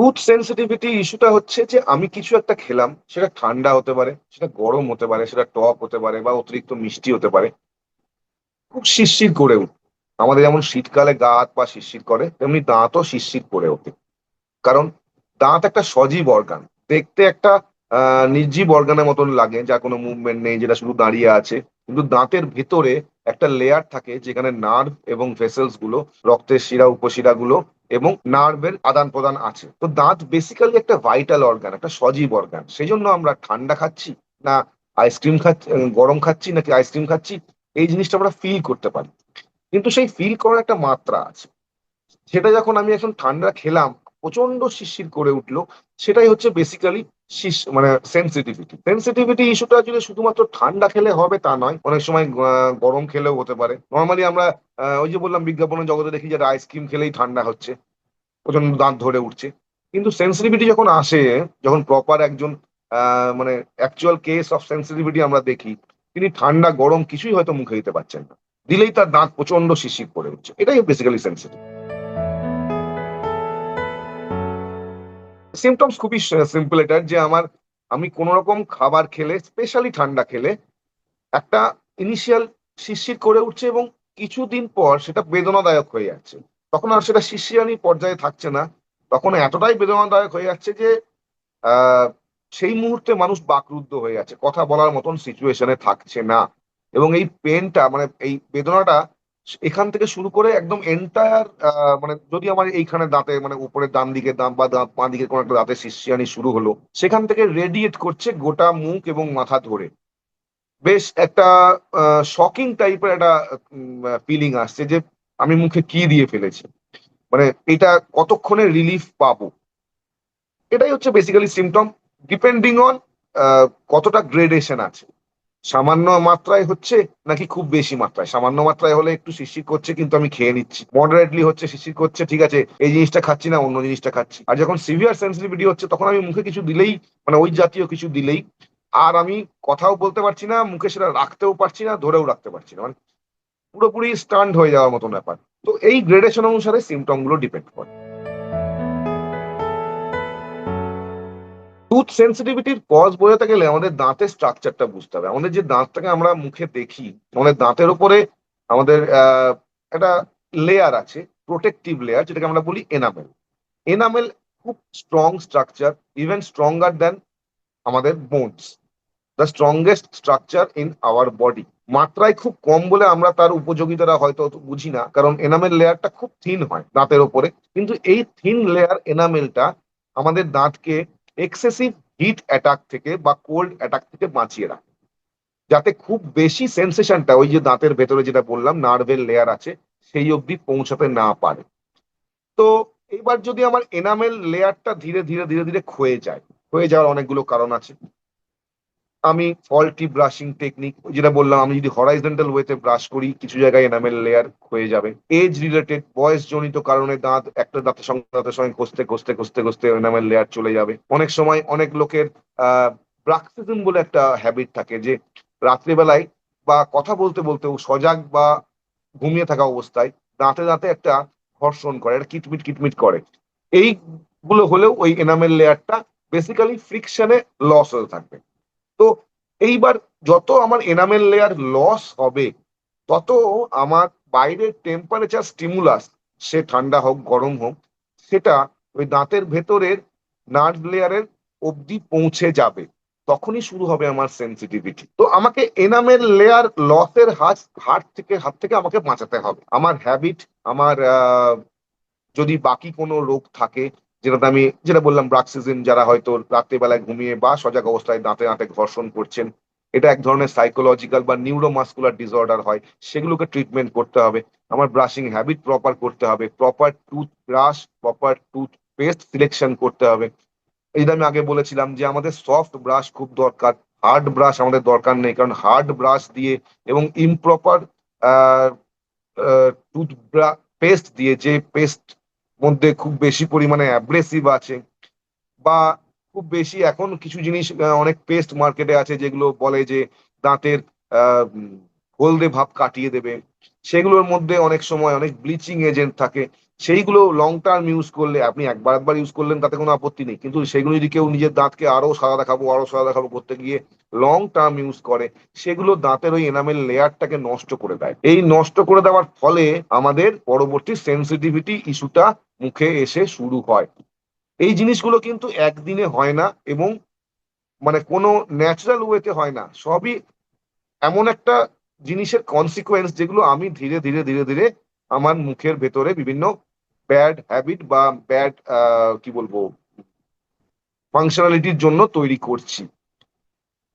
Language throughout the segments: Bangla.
ফুড সেনসিটিভিটি ইস্যুটা হচ্ছে যে আমি কিছু একটা খেলাম, সেটা ঠান্ডা হতে পারে, সেটা গরম হতে পারে, সেটা টক হতে পারে বা অতিরিক্ত মিষ্টি হতে পারে। খুব শিরশির করে উঠে। আমাদের যেমন শীতকালে গা হাত পা শিরশির করে, তেমনি দাঁতও শিরশির করে ওঠে। কারণ দাঁত একটা সজীব অর্গান। দেখতে একটা নির্জীব অর্গানের মতন লাগে, যার কোনো মুভমেন্ট নেই, যেটা শুধু দাঁড়িয়ে আছে। কিন্তু দাঁতের ভেতরে একটা লেয়ার থাকে যেখানে নার্ভ এবং ভেসেলস গুলো, রক্তের শিরা উপশিরা গুলো এবং নার্ভের আদান প্রদান আছে। তো দাঁত বেসিক্যালি একটা ভাইটাল অর্গান, একটা সজীব অর্গান। সেই জন্য আমরা ঠান্ডা খাচ্ছি না আইসক্রিম খাচ্ছি, গরম খাচ্ছি নাকি আইসক্রিম খাচ্ছি, এই জিনিসটা আমরা ফিল করতে পারি। কিন্তু সেই ফিল করার একটা মাত্রা আছে। সেটা যখন আমি এখন ঠান্ডা খেলাম, প্রচন্ড শিরশির করে উঠলো। সেটাই হচ্ছে বেসিক্যালি মানে সেন্সিটিভিটি ইস্যুটা যদি শুধুমাত্র ঠান্ডা খেলে হবে তা নয়, অনেক সময় গরম খেলেও হতে পারে। নর্মালি আমরা ওই যে বললাম বিজ্ঞাপনের জগতে দেখি যারা আইসক্রিম খেলেই ঠান্ডা হচ্ছে, প্রচন্ড দাঁত ধরে উঠছে। কিন্তু সেন্সিটিভিটি যখন আসে, যখন প্রপার একজন মানে অ্যাকচুয়াল কেস অফ সেন্সিটিভিটি আমরা দেখি, তিনি ঠান্ডা গরম কিছুই হয়তো মুখে দিতে পারছেন না, দিলেই তার দাঁত প্রচন্ড শিরশির করে উঠছে। এটাই বেসিক্যালি সেন্সিটিভ। সিমটমস খুবই সিম্পল এটার, যে আমি কোন রকম খাবার খেলে, স্পেশালি ঠান্ডা খেলে, একটা ইনিশিয়াল শিরশির করে উঠছে এবং কিছুদিন পর সেটা বেদনাদায়ক হয়ে যাচ্ছে। তখন আর সেটা শিরশিরানি পর্যায়ে থাকছে না, তখন এতটাই বেদনাদায়ক হয়ে যাচ্ছে যে আহ সেই মুহূর্তে মানুষ বাকরুদ্ধ হয়ে যাচ্ছে, কথা বলার মতন সিচুয়েশনে থাকছে না। এবং এই পেনটা, মানে এই বেদনাটা এখান থেকে শুরু করে একদম এন্টায়ার, মানে যদি আমার এইখানে দাঁতে, মানে উপরের ডান দিকে দাঁত বা দাঁত বাঁ দিকে কোনো একটা দাঁতে শিরশিরানি শুরু হলো, সেখান থেকে রেডিয়েট করছে গোটা মুখ এবং মাথা ধরে। বেশ একটা শকিং টাইপের একটা ফিলিং আসছে যে আমি মুখে কি দিয়ে ফেলেছি, মানে এটা কতক্ষণে রিলিফ পাবো। এটাই হচ্ছে বেসিক্যালি সিমটম, ডিপেন্ডিং অন কতটা গ্রেডেশন আছে। সামান্য মাত্রায় হচ্ছে নাকি খুব বেশি মাত্রায়। সামান্য মাত্রায় হলে একটু শিরশির করছে কিন্তু আমি খেয়ে নিচ্ছি, মডারেটলি হচ্ছে শিরশির করছে, ঠিক আছে এই জিনিসটা খাচ্ছি না অন্য জিনিসটা খাচ্ছি। আর যখন সিভিয়ার সেন্সিটিভিটি হচ্ছে, তখন আমি মুখে কিছু দিলেই, মানে ওই জাতীয় কিছু দিলেই, আর আমি কথাও বলতে পারছি না, মুখে সেটা রাখতেও পারছি না, ধরেও রাখতে পারছি না, মানে পুরোপুরি স্টান্ড হয়ে যাওয়ার মতন ব্যাপার। তো এই গ্রেডেশন অনুসারে সিমটম গুলো ডিপেন্ড করে। টুথ সেন্সিটিভিটির কজ বোঝাতে গেলে আমাদের দাঁতের স্ট্রাকচারটা বুঝতে হবে। আমাদের যে দাঁতটাকে আমরা মুখে দেখি, আমাদের দাঁতের উপরে আমাদের একটা লেয়ার আছে, প্রোটেক্টিভ লেয়ার, যেটাকে আমরা বলি এনামেল। এনামেল খুব strong structure, even stronger than আমাদের bones, the strongest structure in our body. মাত্রায় খুব কম বলে আমরা তার উপযোগিতাটা হয়তো অত বুঝি না, কারণ এনামেল লেয়ারটা খুব থিন হয় দাঁতের ওপরে। কিন্তু এই থিন লেয়ার এনামেলটা আমাদের দাঁতকে এক্সেসিভ হিট অ্যাটাক থেকে বা কোল্ড অ্যাটাক থেকে বাঁচিয়ে রাখে, যাতে খুব বেশি সেন্সেশনটা, ওই যে দাঁতের ভেতরে যেটা বললাম নার্ভের লেয়ার আছে, সেই অবধি পৌঁছাতে না পারে। তো এবার যদি আমার এনামেল লেয়ারটা ধীরে ধীরে ধীরে ধীরে ক্ষয়ে যায়, ক্ষয়ে যাওয়ার অনেকগুলো কারণ আছে। আমি ফল্টি ব্রাশিং টেকনিক, যেটা বললাম, আমি যদি হরাইজন্টাল ওয়েতে ব্রাশ করি, কিছু জায়গায় এনামেল লেয়ার হয়ে যাবে। এজ রিলেটেড, বয়স জনিত কারণে দাঁত একটা দাঁতের সঙ্গে ঘষতে ঘষতে ঘষতে ঘষতে এনামেল লেয়ার চলে যাবে। অনেক সময় অনেক লোকের ব্রাক্সিজম বলে একটা হ্যাবিট থাকে, যে রাত্রিবেলায় বা কথা বলতে বলতেও সজাগ বা ঘুমিয়ে থাকা অবস্থায় দাঁতে দাঁতে একটা ঘর্ষণ করে, একটা কিটমিট কিটমিট করে। এইগুলো হলেও ওই এনামেল লেয়ারটা বেসিক্যালি ফ্রিকশনে লস হতে থাকবে। তো এইবার যত আমার এনামেল লেয়ার লস হবে, তত আমার বাইরের টেম্পারেচার স্টিমুলাস, সে ঠান্ডা হোক গরম হোক, সেটা ওই দাঁতের ভেতরের নার্ভ লেয়ারের অবধি পৌঁছে যাবে। তখনই শুরু হবে আমার সেন্সিটিভিটি। তো আমাকে এনামেল লেয়ার লসের হাত থেকে আমাকে বাঁচাতে হবে। আমার হ্যাবিট, আমার যদি বাকি কোনো রোগ থাকে, যেটাতে আমি, যেটা বললাম ব্রাক্সিজম, যারা হয়তো রাত্রিবেলায় ঘুমিয়ে বা সজাগ অবস্থায় দাঁতে দাঁতে ঘর্ষণ করছেন, এটা এক ধরনের সাইকোলজিক্যাল বা নিউরোমাস্কুলার ডিসঅর্ডার হয়, সেগুলোকে ট্রিটমেন্ট করতে হবে। আমার ব্রাশিং হ্যাবিট প্রপার করতে হবে, proper toothbrush, proper toothpaste selection করতে হবে। এই যে আমি আগে বলেছিলাম যে আমাদের সফট ব্রাশ খুব দরকার, হার্ড ব্রাশ আমাদের দরকার নেই, কারণ হার্ড ব্রাশ দিয়ে এবং ইমপ্রপার টুথ পেস্ট দিয়ে, যে পেস্ট মধ্যে খুব বেশি পরিমাণে অ্যাব্রেসিভ আছে, বা খুব বেশি এখন কিছু জিনিস, অনেক পেস্ট মার্কেটে আছে যেগুলো বলে যে দাঁতের আহ, উম, হলদে ভাব কাটিয়ে দেবে। সেগুলোর মধ্যে অনেক সময় অনেক ব্লিচিং এজেন্ট থাকে। সেইগুলো লং টার্ম ইউজ করলে আপনি একবার ইউজ করলেন তাতে কোনো আপত্তি নেই। কিন্তু সেগুলো যদি কেউ নিজের দাঁতকে আরো সাদা দেখাবো করতে গিয়ে লং টার্ম ইউজ করে, সেগুলো দাঁতের ওই এনামেল লেয়ারটাকে নষ্ট করে দেয়। এই নষ্ট করে দেওয়ার ফলে আমাদের পরবর্তী সেনসিটিভিটি ইস্যুটা মুখে এসে শুরু হয়। এই জিনিসগুলো কিন্তু একদিনে হয় না এবং মানে কোনো ন্যাচারাল ওয়েতে হয় না। সবই এমন একটা জিনিসের কনসিকোয়েন্স যেগুলো আমি ধীরে ধীরে আমার মুখের ভেতরে বিভিন্ন ব্যাড হ্যাবিট বা ব্যাড কি বলবো ফাংশনালিটির জন্য তৈরি করছি।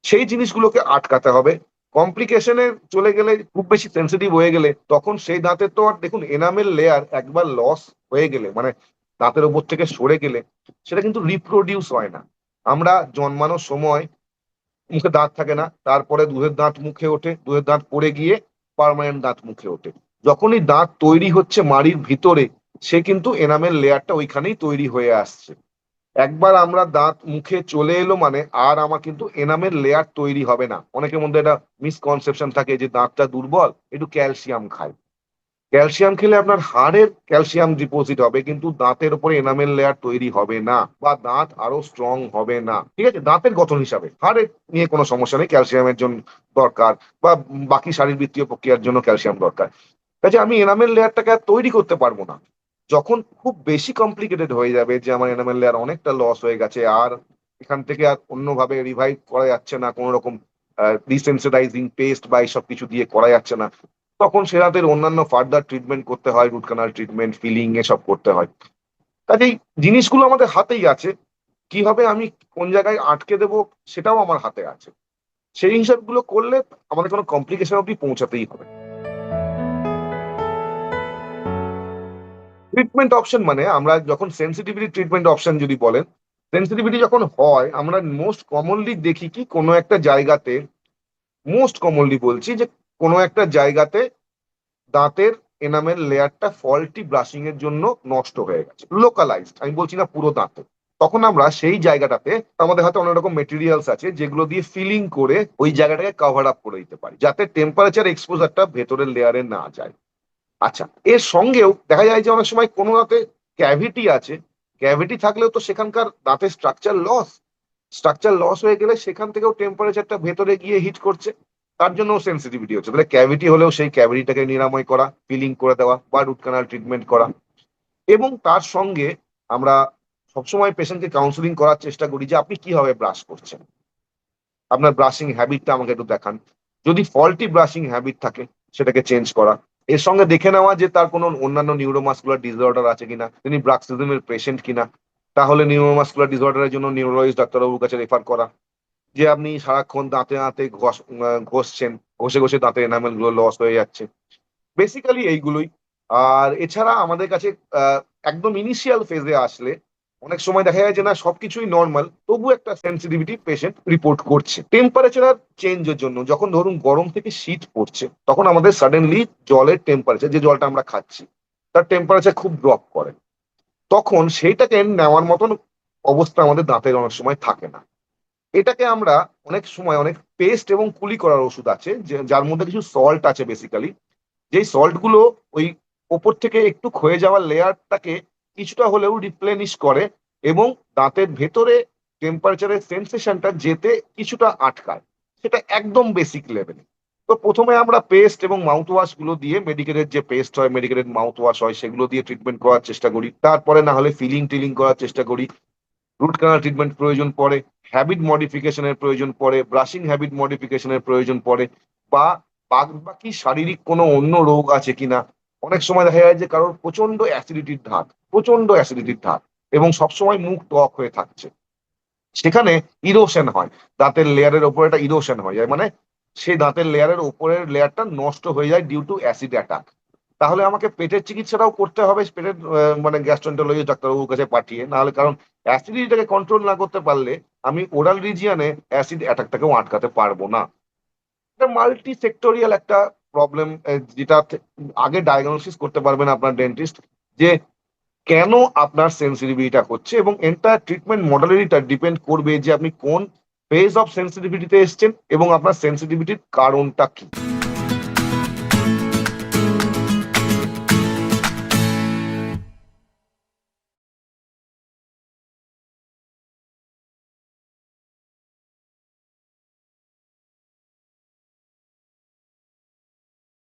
সেই জিনিসগুলোকে আটকাতে হবে। কমপ্লিকেশনে চলে গেলে, খুব বেশি সেন্সিটিভ হয়ে গেলে, তখন সেই দাঁতের তো আর দেখুন এনামেল লেয়ার একবার লস হয়ে গেলে মানে দাঁতের ওপর থেকে সরে গেলে সেটা কিন্তু রিপ্রোডিউস হয় না। আমরা জন্মানোর সময় মুখে দাঁত থাকে না, তারপরে দুধের দাঁত মুখে ওঠে, দুধের দাঁত পড়ে গিয়ে পার্মানেন্ট দাঁত মুখে ওঠে। যখনই দাঁত তৈরি হচ্ছে মাড়ির ভিতরে, সে কিন্তু এনামেল লেয়ারটা ওইখানেই তৈরি হয়ে আসছে। একবার আমরা দাঁত মুখে চলে এলো মানে আর আমার কিন্তু এনামেল লেয়ার তৈরি হবে না। অনেকের মধ্যে একটা মিসকনসেপশন থাকে যে দাঁতটা দুর্বল, একটু ক্যালসিয়াম খায়। ক্যালসিয়াম খেলে আপনার হাড়ের ক্যালসিয়াম ডিপোজিট হবে কিন্তু দাঁতের উপরে এনামেল লেয়ার তৈরি হবে না বা দাঁত আরো স্ট্রং হবে না। ঠিক আছে, দাঁতের গঠন হিসাবে হাড়ের নিয়ে কোনো সমস্যা নেই, ক্যালসিয়ামের জন্য দরকার বা বাকি শারীরবৃত্তীয় প্রক্রিয়ার জন্য ক্যালসিয়াম দরকার। কাজে আমি এনামেল লেয়ারটাকে আর তৈরি করতে পারবো না। যখন খুব বেশি কমপ্লিকেটেড হয়ে যাবে যে আমার এনামেল লেয়ার অনেকটা লস হয়ে গেছে, আর এখান থেকে আর অন্যভাবে রিভাইভ করা যাচ্ছে না, কোনো রকম ডিসেন্সিটাইজিং পেস্ট বা এইসব কিছু দিয়ে করা যাচ্ছে না, তখন সেরাদের অন্যান্য ফার্দার ট্রিটমেন্ট করতে হয়, রুট কানাল ট্রিটমেন্ট, ফিলিং এসব করতে হয়। কাজেই জিনিসগুলো আমাদের হাতেই আছে। কিভাবে আমি কোন জায়গায় আটকে দেবো সেটাও আমার হাতে আছে। সেই হিসাবগুলো করলে আমাদের কোনো কমপ্লিকেশন অব্দি পৌঁছাতেই হবে। ট্রিটমেন্ট অপশন মানে আমরা যখন সেন্সিটিভিটি ট্রিটমেন্ট অপশন যদি বলেন, সেন্সিটিভিটি যখন হয় আমরা মোস্ট কমনলি দেখি কি কোনো একটা জায়গাতে, মোস্ট কমনলি বলছি যে কোনো একটা জায়গাতে দাঁতের এনামেল লেয়ারটা ফল্টি ব্রাশিং এর জন্য নষ্ট হয়ে গেছে, লোকালাইজড, আমি বলছি না পুরো দাঁতে। তখন আমরা সেই জায়গাটাতে আমাদের হাতে অনেক রকম মেটেরিয়ালস আছে যেগুলো দিয়ে ফিলিং করে ওই জায়গাটাকে কভার আপ করে দিতে পারি যাতে টেম্পারেচার এক্সপোজারটা ভেতরের লেয়ারে না যায়। আচ্ছা, এর সঙ্গেও দেখা যায় যে অনেক সময় কোনো দাঁতে ক্যাভিটি আছে। ক্যাভিটি থাকলেও তো সেখানকার দাঁতের স্ট্রাকচার লস হয়ে গেলে সেখান থেকেও টেম্পারেচারটা ভেতরে গিয়ে হিট করছে, তার জন্য সেন্সিটিভিটি হচ্ছে। তাহলে ক্যাভিটি হলেও সেই ক্যাভিটিটাকে নিরাময় করা, ফিলিং করে দেওয়া বা রুট কানাল ট্রিটমেন্ট করা। এবং তার সঙ্গে আমরা সবসময় পেশেন্টকে কাউন্সিলিং করার চেষ্টা করি যে আপনি কিভাবে ব্রাশ করছেন, আপনার ব্রাশিং হ্যাবিটটা আমাকে একটু দেখান। যদি ফল্টি ব্রাশিং হ্যাবিট থাকে সেটাকে চেঞ্জ করা। এর সঙ্গে দেখে নেওয়া যে তার কোনো অন্যান্য নিউরোমাসকুলার ডিসঅর্ডার আছে কিনা, তিনি ব্রাক্সিজমের পেশেন্ট কিনা। তাহলে নিউরোমাসকুলার ডিসঅর্ডারের জন্য নিউরোলজিস্ট ডাক্তারবাবুর কাছে রেফার করা। যে আপনি সারাক্ষণ দাঁতে ঘষছেন, ঘষে ঘষে দাঁতের এনামেল গুলো লস হয়ে যাচ্ছে। বেসিক্যালি এইগুলোই। আর এছাড়া আমাদের কাছে একদম ইনিশিয়াল ফেজে আসলে অনেক সময় দেখা যায় যে না সবকিছুই নর্মাল, তবু একটা সেন্সিটিভিটি পেশেন্ট রিপোর্ট করছে টেম্পারেচার চেঞ্জের জন্য। যখন ধরুন গরম থেকে শীত পড়ছে তখন আমাদের সাডেনলি জলের টেম্পারেচার, যে জলটা আমরা খাচ্ছি তার টেম্পারেচার খুব ড্রপ করে। তখন সেইটাকে নেওয়ার মতন অবস্থা আমাদের দাঁতের অনেক সময় থাকে না। এটাকে আমরা অনেক সময় অনেক পেস্ট এবং কুলি করার ওষুধ আছে যার মধ্যে কিছু সল্ট আছে বেসিক্যালি, যেই সল্ট গুলো ওই ওপর থেকে একটু ক্ষয়ে যাওয়া লেয়ারটাকে কিছুটা হলেও রিপ্লেনিশ করে এবং দাঁতের ভেতরে টেম্পারেচারের সেন্সেশনটা যেতে কিছুটা আটকায়। সেটা একদম বেসিক লেভেলে। তো প্রথমে আমরা পেস্ট এবং মাউথ ওয়াশ গুলো দিয়ে, মেডিকেটেড যে পেস্ট হয়, মেডিকেটেড মাউথ ওয়াশ হয়, সেগুলো দিয়ে ট্রিটমেন্ট করার চেষ্টা করি। তারপরে না হলে ফিলিং টিলিং করার চেষ্টা করি। রুট কানাল ট্রিটমেন্ট প্রয়োজন পড়ে, হ্যাবিট মডিফিকেশনের প্রয়োজন পড়ে, ব্রাশিং হ্যাবিট মডিফিকেশনের প্রয়োজন পড়ে, বা বাকি শারীরিক কোনো অন্য রোগ আছে কিনা। অনেক সময় দেখা যায় যে কারোর প্রচন্ড অ্যাসিডিটির ধাত এবং সবসময় মুখ টক হয়ে থাকছে, সেখানে ইরোশন হয়, দাঁতের লেয়ারের ওপরে একটা ইরোশন হয়ে যায়, মানে সেই দাঁতের লেয়ারের ওপরের লেয়ারটা নষ্ট হয়ে যায় ডিউ টু অ্যাসিড অ্যাটাক। তাহলে আমাকে পেটের চিকিৎসাটাও করতে হবে, পেটের মানে গ্যাস্ট্রোএন্টারোলজিস্ট ডাক্তারবাবুর কাছে পাঠিয়ে। নাহলে কারণ অ্যাসিডিটিটাকে কন্ট্রোল না করতে পারলে আমি ওরাল রিজিয়নে অ্যাসিড অ্যাটাকটাকেও আটকাতে পারবো না। এটা মাল্টি সেক্টোরিয়াল একটা প্রবলেম, যেটা আগে ডায়াগনোসিস করতে পারবেন আপনার ডেন্টিস্ট যে কেন আপনার সেন্সিটিভিটিটা হচ্ছে, এবং এন্টায়ার ট্রিটমেন্ট মডালিটিটা ডিপেন্ড করবে যে আপনি কোন ফেজ অফ সেন্সিটিভিটিতে এসছেন এবং আপনার সেন্সিটিভিটির কারণটা কি।